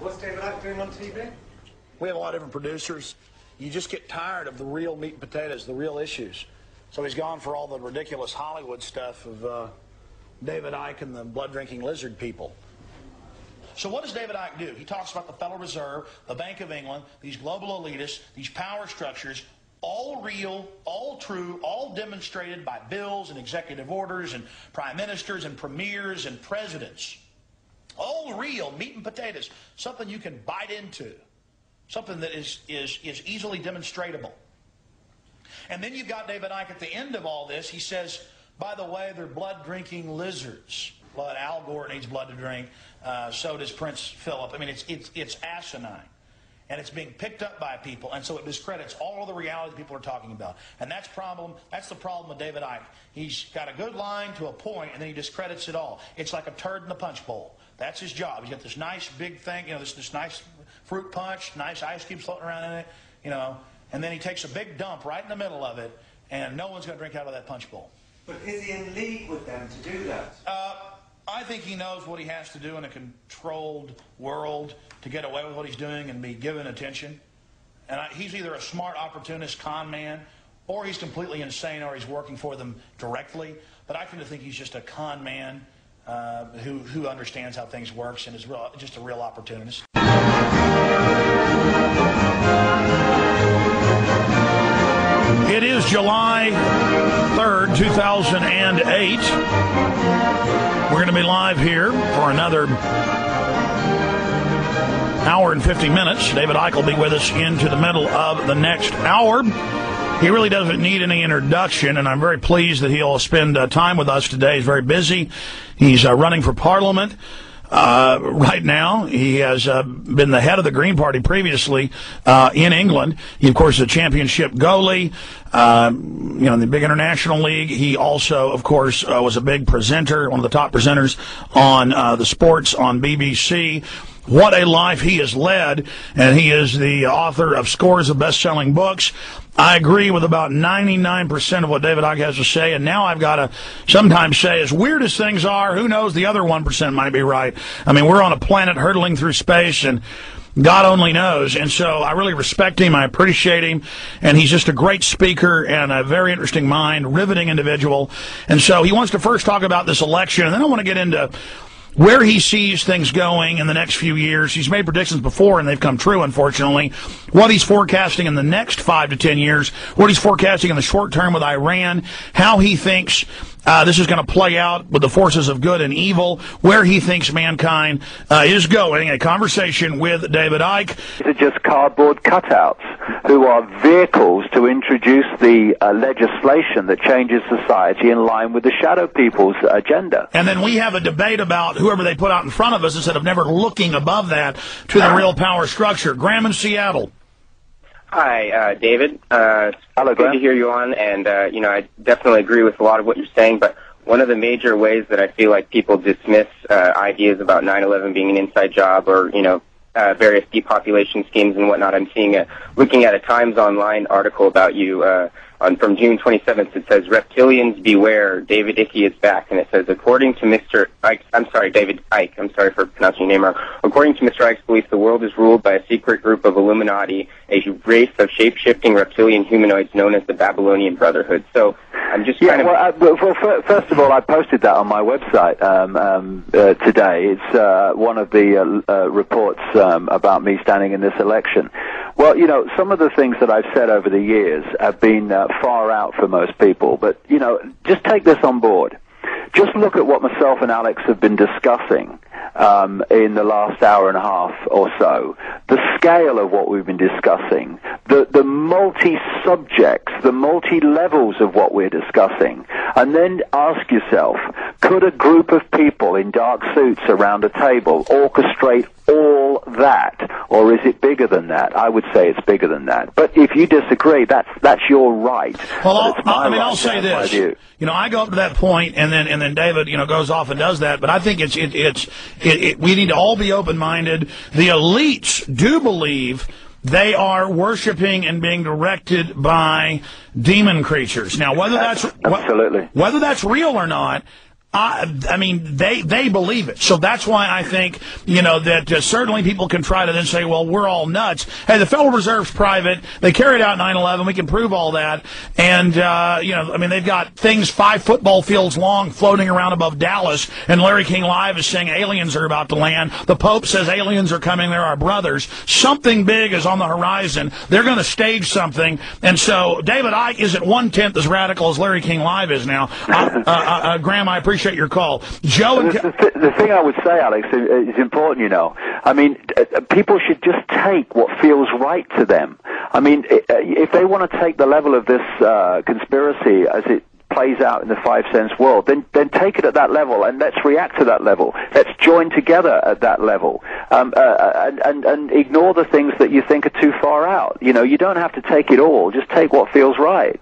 What's David Icke doing on TV? We have a lot of different producers. You just get tired of the real meat and potatoes, the real issues. So he's gone for all the ridiculous Hollywood stuff of David Icke and the blood-drinking lizard people. So what does David Icke do? He talks about the Federal Reserve, the Bank of England, these global elitists, these power structures, all real, all true, all demonstrated by bills and executive orders and prime ministers and premiers and presidents. All real, meat and potatoes, something you can bite into, something that is easily demonstratable. And then you've got David Icke at the end of all this. He says, by the way, they're blood-drinking lizards. Blood, Al Gore needs blood to drink. So does Prince Philip. I mean, it's asinine. And it's being picked up by people, and so it discredits all of the reality people are talking about. And that's the problem with David Icke. He's got a good line to a point, and then he discredits it all. It's like a turd in the punch bowl. That's his job. He's got this nice big thing, this nice fruit punch, nice ice cubes floating around in it, and then he takes a big dump right in the middle of it, and no one's going to drink out of that punch bowl. But is he in league with them to do that? I think he knows what he has to do in a controlled world to get away with what he's doing and be given attention. And he's either a smart opportunist con man, or he's completely insane, or he's working for them directly. But I tend to think he's just a con man who understands how things works and is just a real opportunist. It is July 3rd, 2008. We're going to be live here for another hour and 50 minutes. David Icke will be with us into the middle of the next hour. He really doesn't need any introduction, and I'm very pleased that he'll spend time with us today. He's very busy. He's running for Parliament. Right now, he has been the head of the Green Party previously in England. He, of course, is a championship goalie, in the big international league. He also, of course, was a big presenter, one of the top presenters on the sports on BBC. What a life he has led, and he is the author of scores of best-selling books. I agree with about 99% of what David Icke has to say, and now I've got to sometimes say, as weird as things are, who knows, the other 1% might be right. I mean, we're on a planet hurtling through space, and God only knows. And so I really respect him, I appreciate him, and he's just a great speaker and a very interesting mind, riveting individual. And so he wants to first talk about this election, and then I want to get into where he sees things going in the next few years. He's made predictions before, and they've come true, unfortunately. What he's forecasting in the next 5 to 10 years, what he's forecasting in the short term with Iran, how he thinks this is going to play out with the forces of good and evil, where he thinks mankind is going. A conversation with David Icke. They're just cardboard cutouts who are vehicles to introduce the legislation that changes society in line with the shadow people's agenda. And then we have a debate about whoever they put out in front of us instead of never looking above that to the real power structure. Graham in Seattle. Hi, David. Hello, Graham. Good to hear you on, and, I definitely agree with a lot of what you're saying, but one of the major ways that I feel like people dismiss ideas about 9/11 being an inside job or, various depopulation schemes and whatnot, I'm looking at a Times Online article about you from June 27th. It says, "Reptilians beware, David Icke is back." And it says, according to Mr. Icke, David Icke, I'm sorry for pronouncing your name wrong. According to Mr. Icke's belief, the world is ruled by a secret group of Illuminati, a race of shape-shifting reptilian humanoids known as the Babylonian Brotherhood. So I'm just kind of... first of all, I posted that on my website today. It's one of the reports about me standing in this election. Well, some of the things that I've said over the years have been far out for most people, but, just take this on board. Just look at what myself and Alex have been discussing in the last hour and a half or so. The scale of what we've been discussing, the multi-subjects, the multi-levels of what we're discussing, and then ask yourself, could a group of people in dark suits around a table orchestrate all that, or is it bigger than that? I would say it's bigger than that. But if you disagree, that's your right. Well, I'll say this. I go up to that point, and then David, goes off and does that. But I think we need to all be open-minded. The elites do believe they are worshiping and being directed by demon creatures. Now, whether that's absolutely whether that's real or not, I mean, they believe it. So that's why I think, that certainly people can try to then say, well, we're all nuts. Hey, the Federal Reserve's private. They carried out 9/11. We can prove all that. And, they've got things 5 football fields long floating around above Dallas. And Larry King Live is saying aliens are about to land. The Pope says aliens are coming. They're our brothers. Something big is on the horizon. They're going to stage something. And so David Icke isn't 1/10 as radical as Larry King Live is now. Graham, I appreciate your call. Joe and the thing I would say, Alex, is important, I mean, people should just take what feels right to them. I mean, if they want to take the level of this conspiracy as it plays out in the 5 sense world, then take it at that level, and let's react to that level. Let's join together at that level, and ignore the things that you think are too far out. You don't have to take it all. Just take what feels right.